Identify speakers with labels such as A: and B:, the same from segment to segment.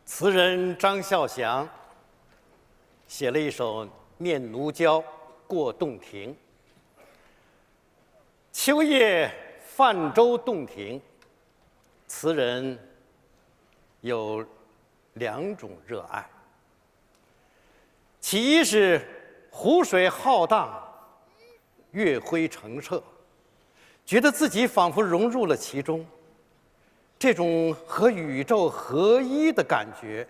A: 词人张孝祥写了一首《念奴娇·过洞庭》。秋夜泛舟洞庭，词人有两种热爱。其一是湖水浩荡，月辉澄澈，觉得自己仿佛融入了其中。这种和宇宙合一的感觉，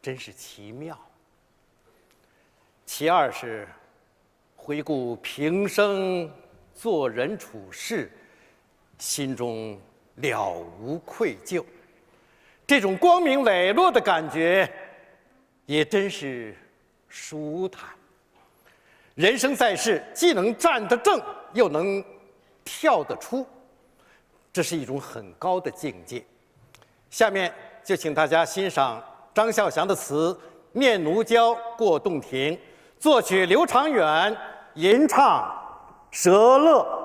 A: 真是奇妙。其二是回顾平生做人处事，心中了无愧疚。这种光明磊落的感觉，也真是舒坦。人生在世，既能站得正，又能跳得出，这是一种很高的境界。下面就请大家欣赏张孝祥的词《念奴娇·过洞庭》，作曲刘长远，吟唱佘乐。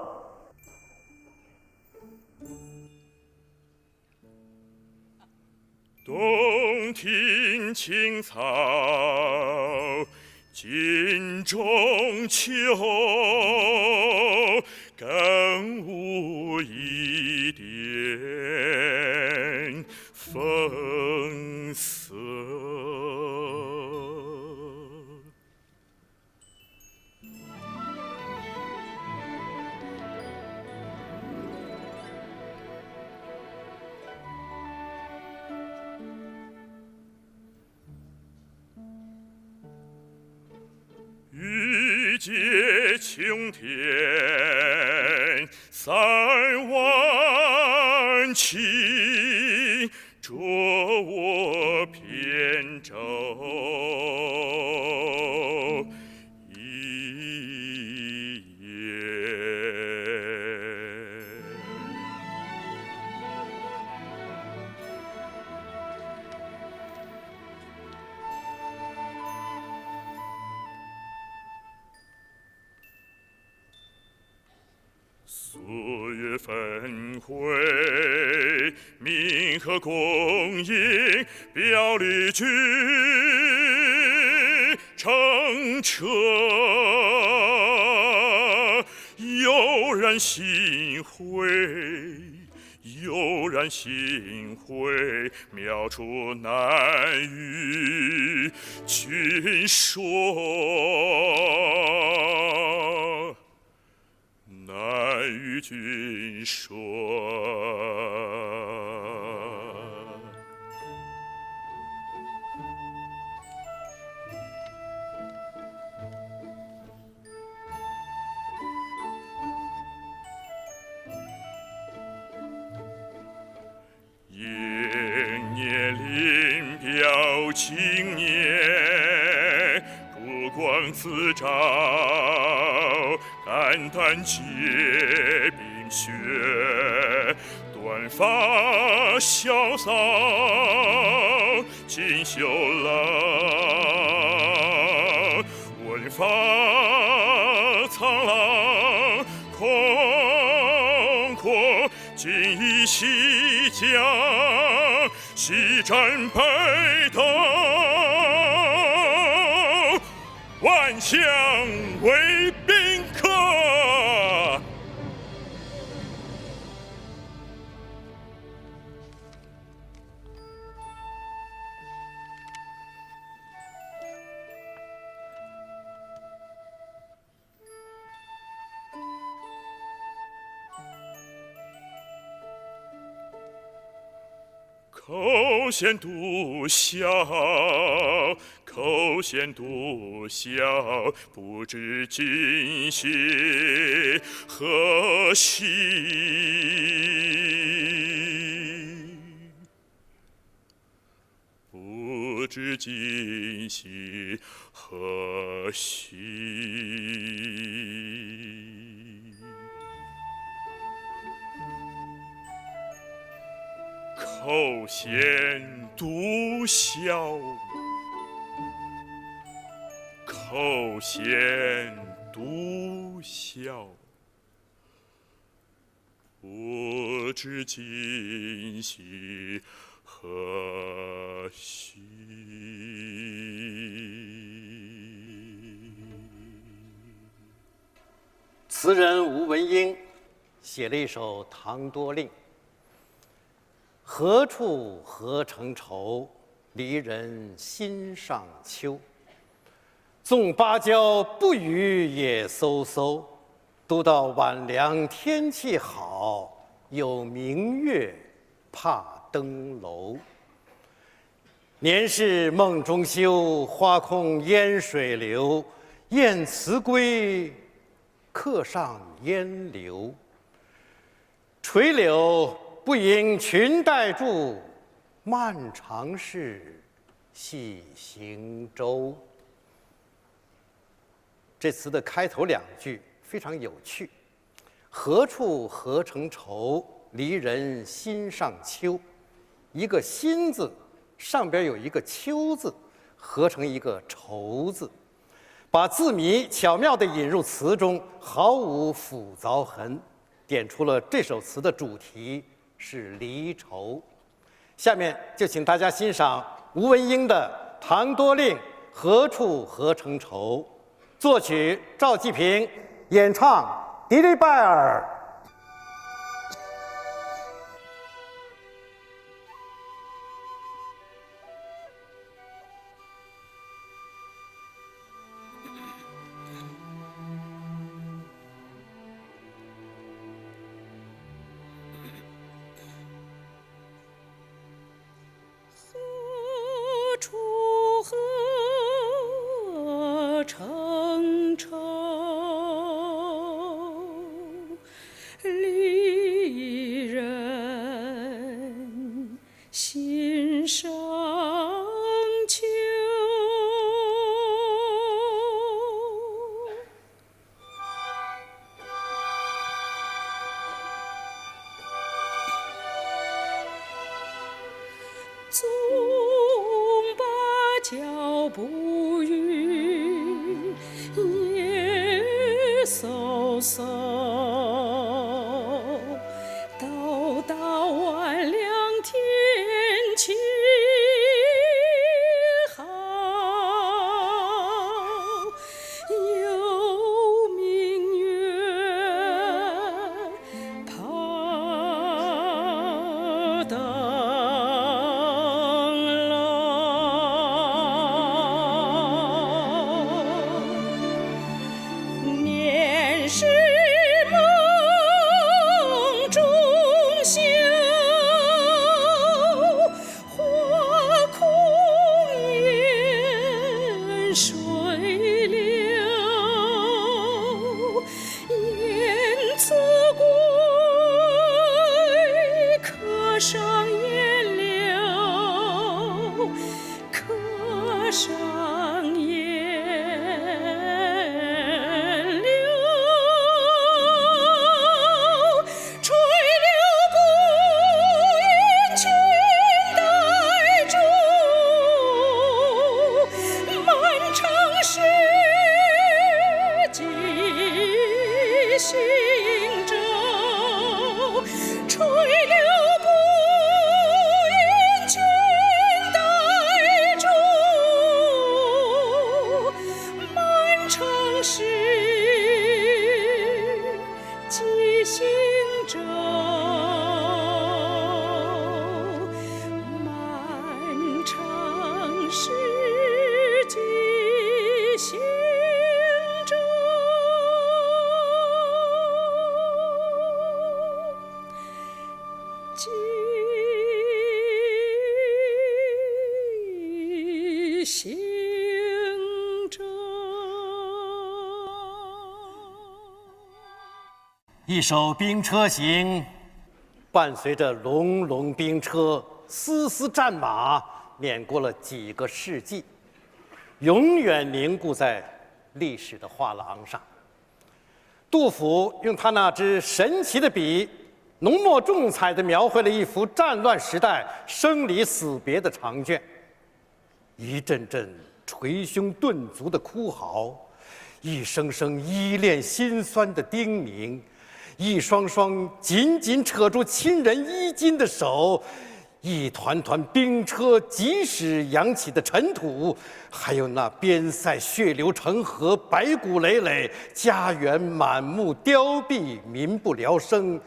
B: 洞庭青草尽中秋，更无一点风色。欲借琼天三万顷，着我扁舟一叶。岁月分回，明和公映，表里举澄澈，悠然心回，悠然心回，妙处难与君说，难与君说。应年临表青年，不光自照，肝胆皆冰雪。短发潇洒锦绣郎，文发苍狼空阔，锦衣西江，西战北斗，万象为宾客。口弦独笑，口弦独笑，不知今夕何夕。不知今夕何夕。口弦独笑，口弦独笑，不知今夕何夕。
A: 词人吴文英写了一首《唐多令》：何处何成愁，离人心上秋。纵芭蕉不语也飕飕，都到晚凉天气好，有明月怕登楼。年是梦中休，花空烟水流。燕辞归，客上烟流。垂柳不应裙带住，漫长事，系行舟。这词的开头两句非常有趣：何处何成愁，离人心上秋。一个心字上边有一个秋字，合成一个愁字，把字谜巧妙地引入词中，毫无斧凿痕，点出了这首词的主题是离愁。下面就请大家欣赏吴文英的《唐多令·何处何成愁》，作曲赵季平，演唱迪丽拜尔。
C: 纵芭蕉不语也飕飕，到晚凉天气好，有明月怕登。是梦中休，花空烟水流。燕辞归，客上烟流，客上烟。行舟，垂柳不应裙带住，漫长是寄行舟，漫长是寄行舟。寄行舟。
A: 一首《兵车行》，伴随着隆隆兵车、丝丝战马，碾过了几个世纪，永远凝固在历史的画廊上。杜甫用他那支神奇的笔，浓墨重彩地描绘了一幅战乱时代生离死别的长卷，一阵阵捶胸顿足的哭嚎，一声声依恋心酸的叮咛，一双双紧紧扯住亲人衣襟的手，一团团兵车疾驶扬起的尘土，还有那边塞血流成河、白骨累累、家园满目凋敝、民不聊生、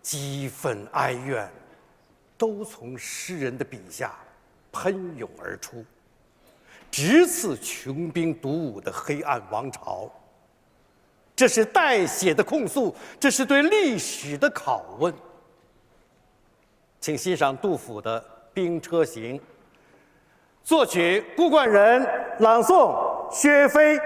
A: 激愤哀怨，都从诗人的笔下喷涌而出，直刺穷兵黩武的黑暗王朝。这是带血的控诉，这是对历史的拷问。请欣赏杜甫的《兵车行》，作曲顾冠人，朗诵薛飞。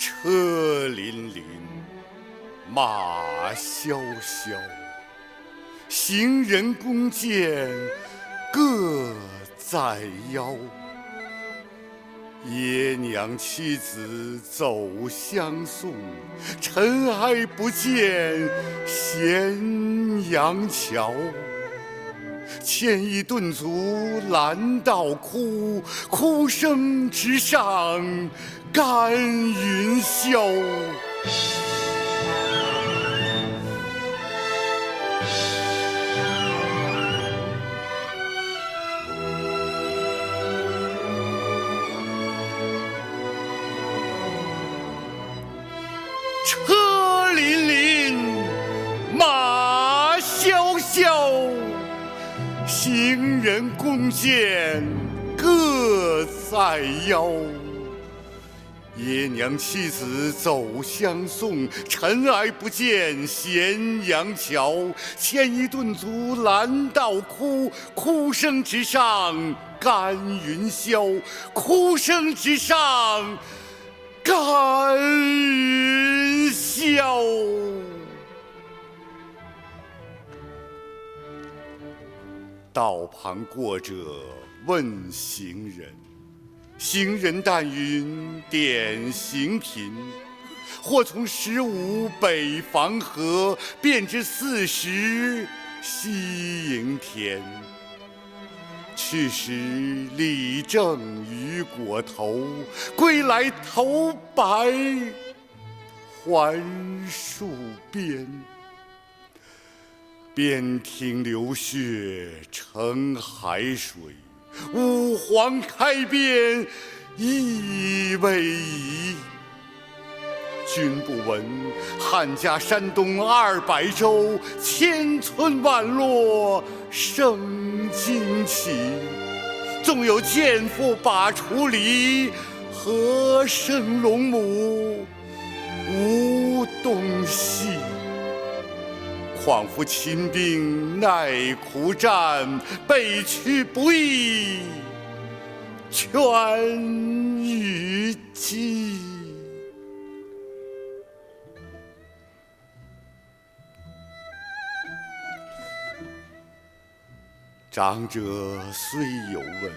D: 车辚辚，马萧萧，行人弓箭各在腰。爷娘妻子走相送，尘埃不见咸阳桥。牵一顿足拦道哭，哭声直上干云霄。车辚辚，马萧萧，行人弓箭各在腰。爷娘妻子走相送，尘埃不见咸阳桥。牵一顿足拦道哭，哭声直上干云霄。哭声直上干云霄。道旁过者问行人，行人但云点行频。或从15北防河，便知40西营田。去时李正雨裹头，归来头白还戍边。边庭流血成海水，五皇开边意未移。君不闻汉家山东200州，千村万落生旌旗。纵有剑妇把锄犁，何生龙母无东西。况夫秦兵耐苦战，北去不易全于鸡。长者虽有问，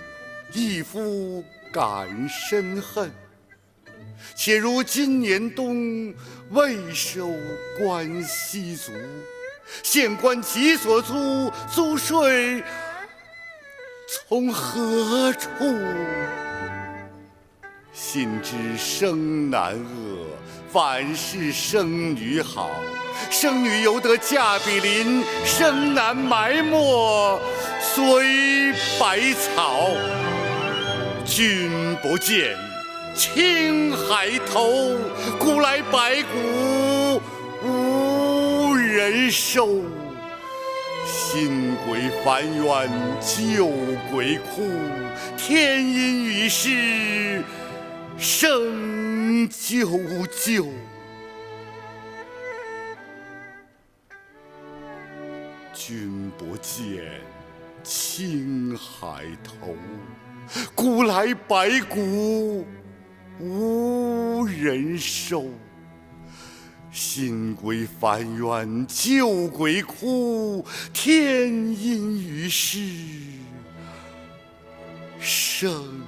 D: 义夫感深恨。且如今年冬，未收关西卒。县官急所租，租税从何处？信知生男恶，反是生女好。生女犹得嫁比邻，生男埋没随百草。君不见，青海头，古来白骨无人收。新鬼烦冤旧鬼哭，天阴雨湿生啾啾。君不见，青海头，古来白骨无人收。新鬼烦冤旧鬼哭，天阴雨湿生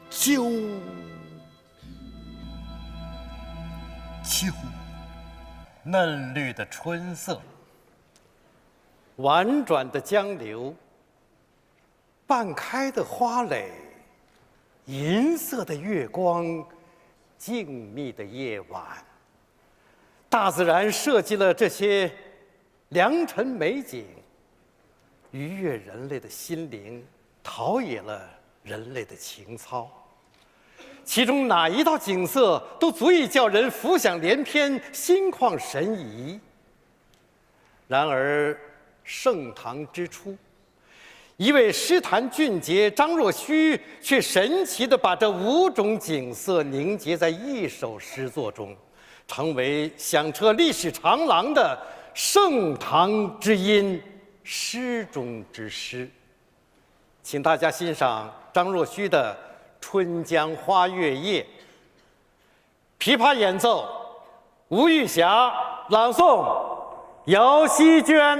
D: 就
A: 嫩绿的春色，婉转的江流，半开的花蕾，银色的月光，静谧的夜晚。大自然设计了这些良辰美景，愉悦人类的心灵，陶冶了人类的情操。其中哪一道景色都足以叫人浮想联翩、心旷神怡。然而，盛唐之初，一位诗坛俊杰张若虚却神奇地把这5种景色凝结在一首诗作中，成为响彻历史长廊的盛唐之音，诗中之诗。请大家欣赏张若虚的《春江花月夜》。琵琶演奏，吴玉霞；朗诵，姚希娟。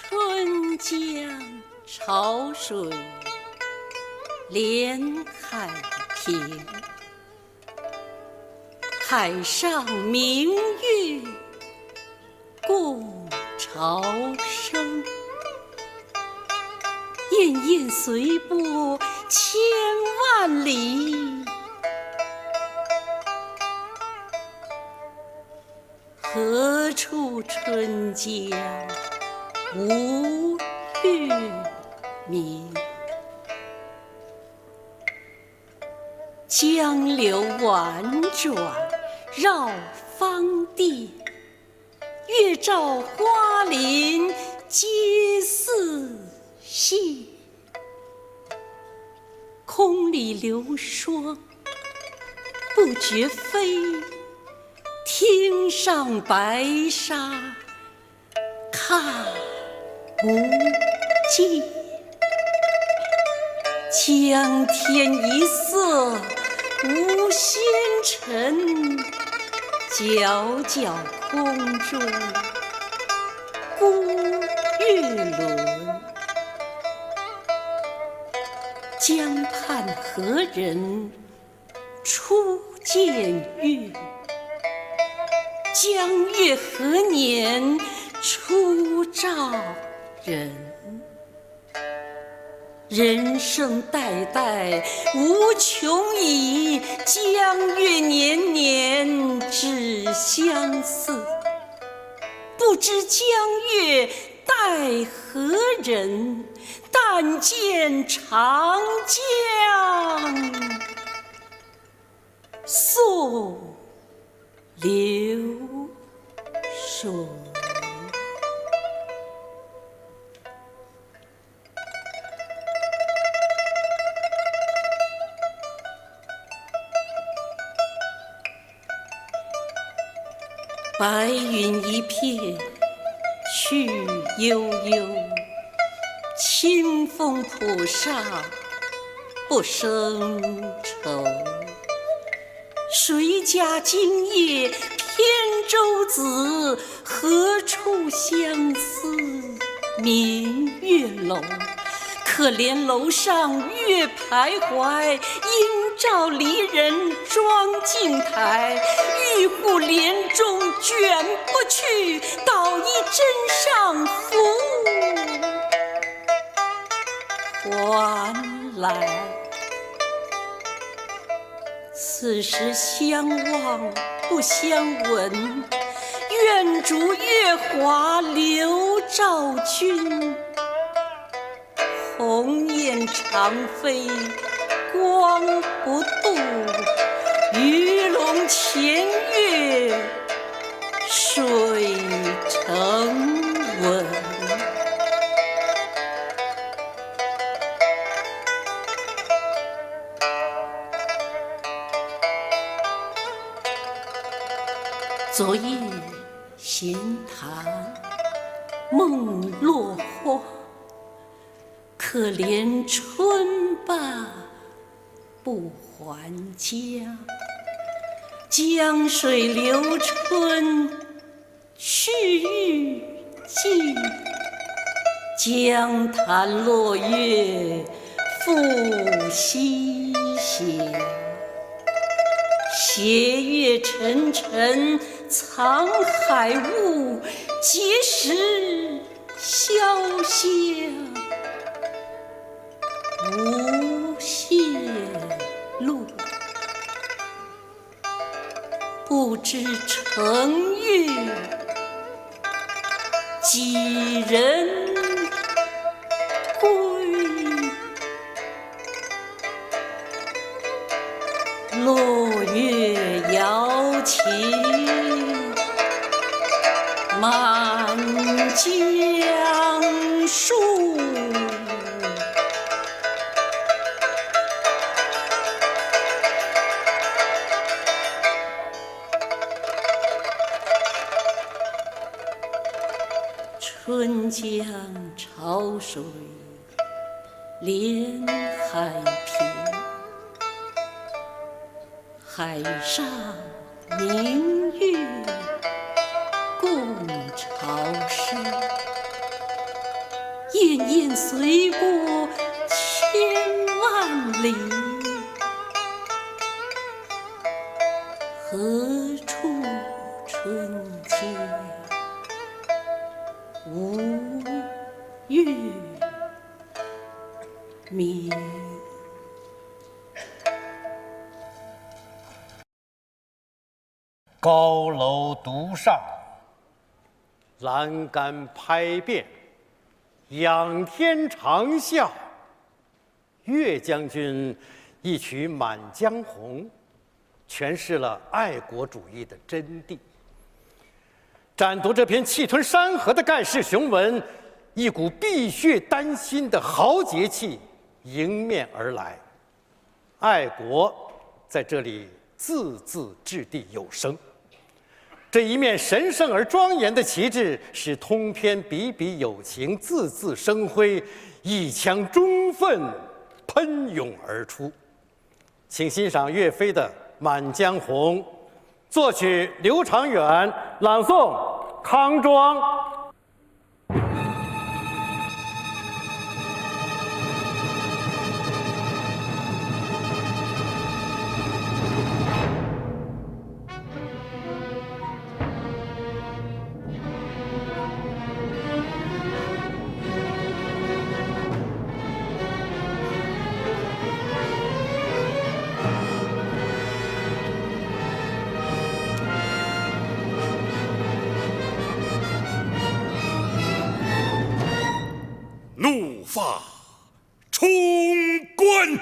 C: 春江潮水连海平，海上明月共潮生。滟滟随波千万里，何处春江无月明？江流婉转绕芳甸，月照花林皆似霰。空里流霜不觉飞，汀上白沙看无尽。江天一色无纤尘，皎皎空中孤月轮。江畔何人初见月？江月何年初照人？人生代代无穷已，江月年年只相似。不知江月待何人？但见长江溯流水。白云一片去悠悠，清风浦上不胜愁。谁家今夜扁舟子，何处相思明月楼？可怜楼上月徘徊，应照离人妆镜台。玉户帘中卷不去，捣衣砧上拂还来。此时相望不相闻，愿逐月华流照君。鸿雁长飞光不度，鱼龙潜跃水成文。昨夜闲谈梦落花，可怜春罢不还家。江水流春去欲尽，江潭落月复西斜。斜月沉沉藏海雾，碣石潇湘无限路。不知乘月几人归？落月摇情满江树。春江潮水连海平，海上明月共潮生。滟滟随过千万里，何处春间无月明。
A: 高楼独上，栏杆拍遍，仰天长啸。岳将军一曲《满江红》，诠释了爱国主义的真谛。展读这篇气吞山河的盖世雄文，一股碧血丹心的豪杰气迎面而来。爱国在这里字字掷地有声。这一面神圣而庄严的旗帜，使通篇笔笔有情，字字生辉，一腔忠愤喷涌而出。请欣赏岳飞的《满江红》，作曲刘长远，朗诵康庄。
B: 怒发冲冠，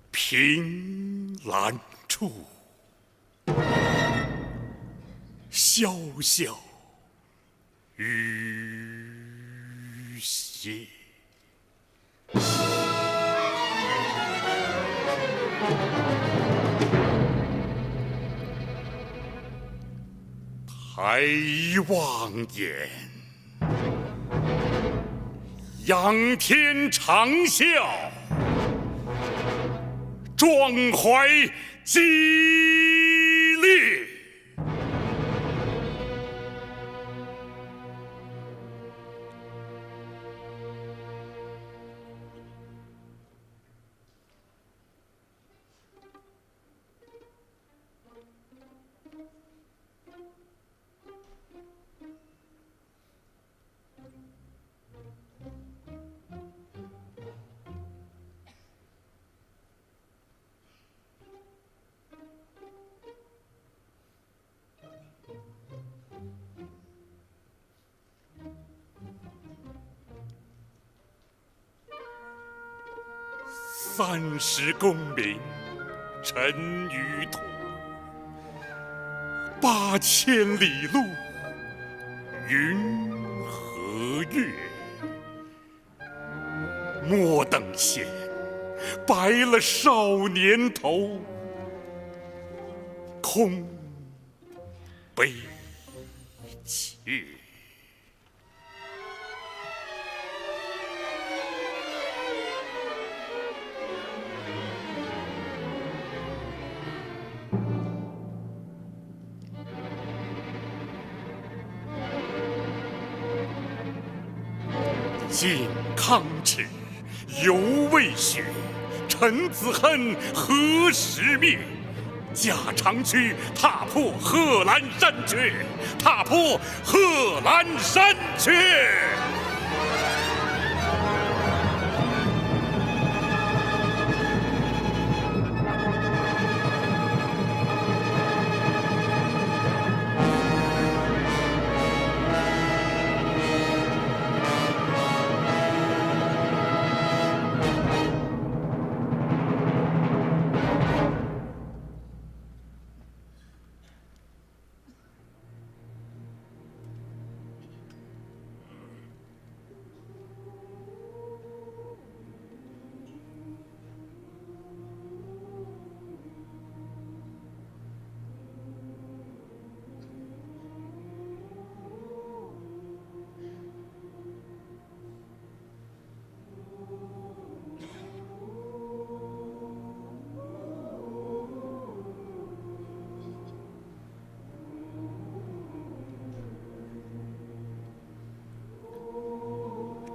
B: 凭栏处，潇潇雨歇。
D: 抬望眼，仰天长啸，壮怀激烈。30功名尘与土，8000里路云和月。莫等闲，白了少年头，空悲切。靖康耻，犹未雪。陈子恨何时灭？驾长驱，踏破贺兰山缺，踏破贺兰山缺。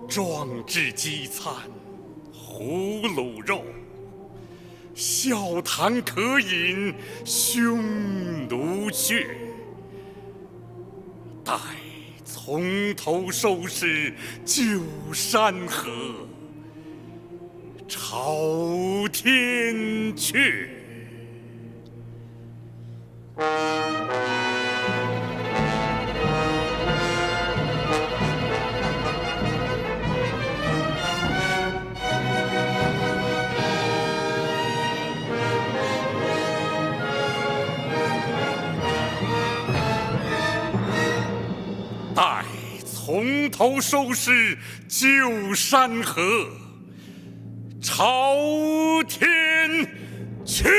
D: 壮志饥餐胡虏肉，笑谈渴饮匈奴血。待从头收拾旧山河，朝天阙。待从头收拾旧山河，朝天阙。